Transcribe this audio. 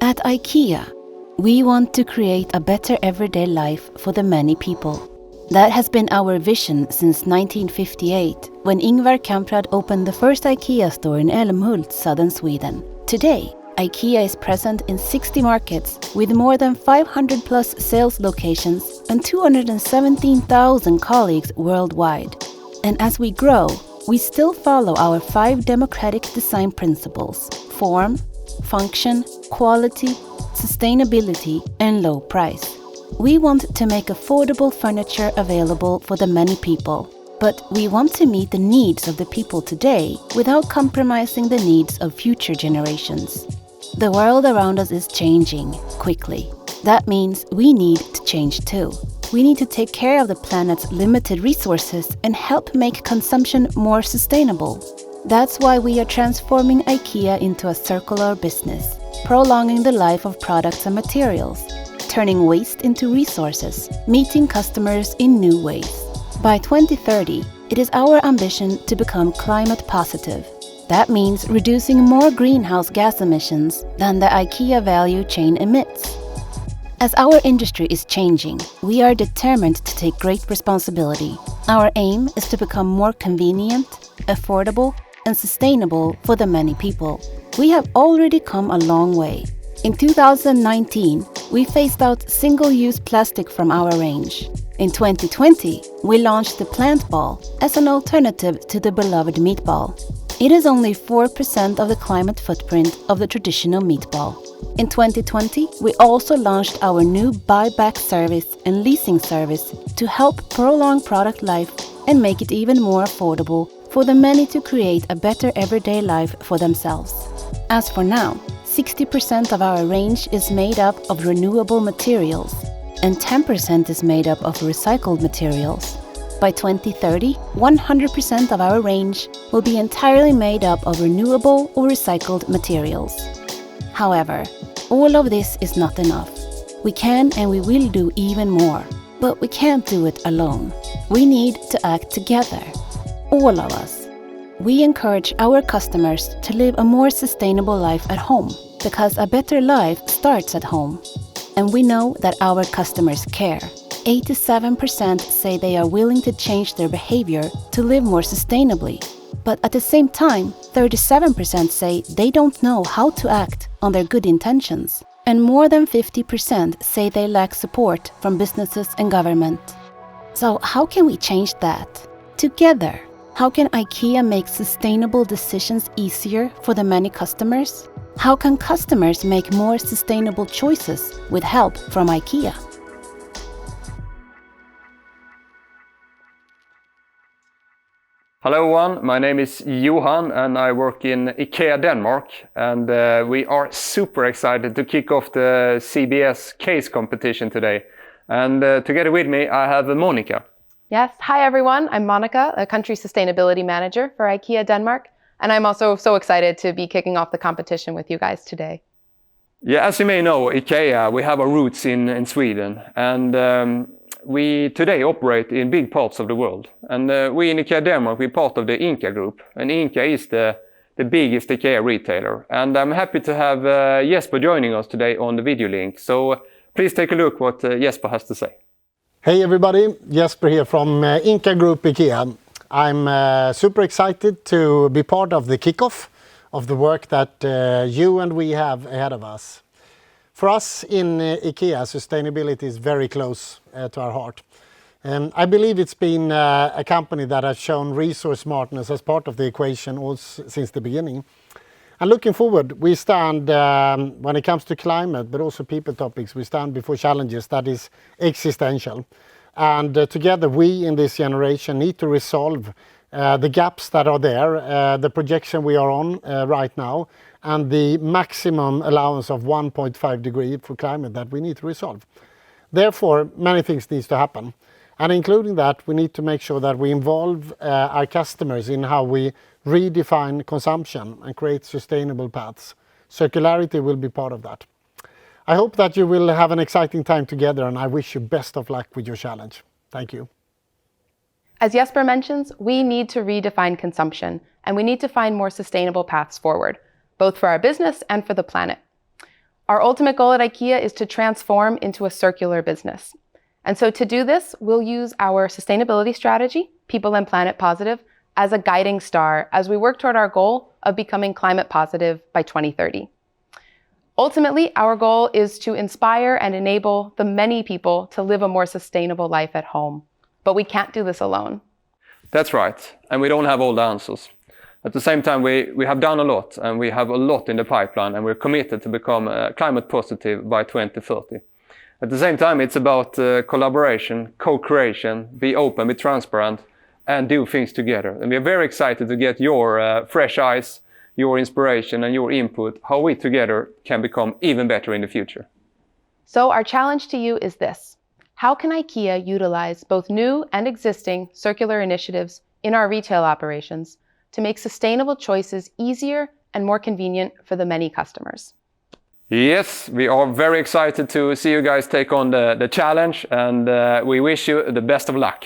At IKEA, we want to create a better everyday life for the many people. That has been our vision since 1958, when Ingvar Kamprad opened the first IKEA store in Älmhult, southern Sweden. Today, IKEA is present in 60 markets with more than 500 plus sales locations and 217,000 colleagues worldwide. And as we grow, we still follow our 5 democratic design principles: form, function, quality, sustainability, and low price. We want to make affordable furniture available for the many people, but we want to meet the needs of the people today without compromising the needs of future generations. The world around us is changing quickly. That means we need to change too. We need to take care of the planet's limited resources and help make consumption more sustainable. That's why we are transforming IKEA into a circular business, prolonging the life of products and materials, turning waste into resources, meeting customers in new ways. By 2030, it is our ambition to become climate positive. That means reducing more greenhouse gas emissions than the IKEA value chain emits. As our industry is changing, we are determined to take great responsibility. Our aim is to become more convenient, affordable, and sustainable for the many people. We have already come a long way. In 2019, we phased out single-use plastic from our range. In 2020, we launched the plant ball as an alternative to the beloved meatball. It is only 4% of the climate footprint of the traditional meatball. In 2020, we also launched our new buyback service and leasing service to help prolong product life and make it even more affordable for the many to create a better everyday life for themselves. As for now, 60% of our range is made up of renewable materials, and 10% is made up of recycled materials. By 2030, 100% of our range will be entirely made up of renewable or recycled materials. However, all of this is not enough. We can and we will do even more, but we can't do it alone. We need to act together, all of us. We encourage our customers to live a more sustainable life at home, because a better life starts at home. And we know that our customers care. 87% say they are willing to change their behavior to live more sustainably. But at the same time, 37% say they don't know how to act on their good intentions. And more than 50% say they lack support from businesses and government. So how can we change that? Together. How can IKEA make sustainable decisions easier for the many customers? How can customers make more sustainable choices with help from IKEA? Hello everyone, my name is Johan and I work in IKEA Denmark, and we are super excited to kick off the CBS case competition today. And together with me I have Monica. Yes, hi everyone, I'm Monica, a country sustainability manager for IKEA Denmark, and I'm also so excited to be kicking off the competition with you guys today. Yeah, as you may know, IKEA, we have our roots in Sweden, and we today operate in big parts of the world. And we in IKEA Denmark, we're part of the IKEA group, and IKEA is the biggest IKEA retailer. And I'm happy to have Jesper joining us today on the video link. So please take a look what Jesper has to say. Hey everybody, Jesper here from IKEA Group IKEA. I'm super excited to be part of the kickoff of the work that you and we have ahead of us. For us in IKEA, sustainability is very close to our heart. I believe it's been a company that has shown resource smartness as part of the equation also since the beginning. And looking forward, we stand, when it comes to climate, but also people topics, we stand before challenges that is existential. And together we in this generation need to resolve the gaps that are there, the projection we are on right now, and the maximum allowance of 1.5 degrees for climate that we need to resolve. Therefore, many things need to happen. And including that, we need to make sure that we involve our customers in how we redefine consumption and create sustainable paths. Circularity will be part of that. I hope that you will have an exciting time together, and I wish you best of luck with your challenge. Thank you. As Jesper mentions, we need to redefine consumption, and we need to find more sustainable paths forward, both for our business and for the planet. Our ultimate goal at IKEA is to transform into a circular business. And so to do this, we'll use our sustainability strategy, People and Planet Positive, as a guiding star as we work toward our goal of becoming climate positive by 2030. Ultimately, our goal is to inspire and enable the many people to live a more sustainable life at home. But we can't do this alone. That's right, and we don't have all the answers. At the same time, we have done a lot, and we have a lot in the pipeline, and we're committed to become climate positive by 2030. At the same time, it's about collaboration, co-creation, be open, be transparent, and do things together. And we're very excited to get your fresh eyes, your inspiration, and your input, how we together can become even better in the future. So our challenge to you is this. How can IKEA utilize both new and existing circular initiatives in our retail operations to make sustainable choices easier and more convenient for the many customers? Yes, we are very excited to see you guys take on the challenge, and we wish you the best of luck.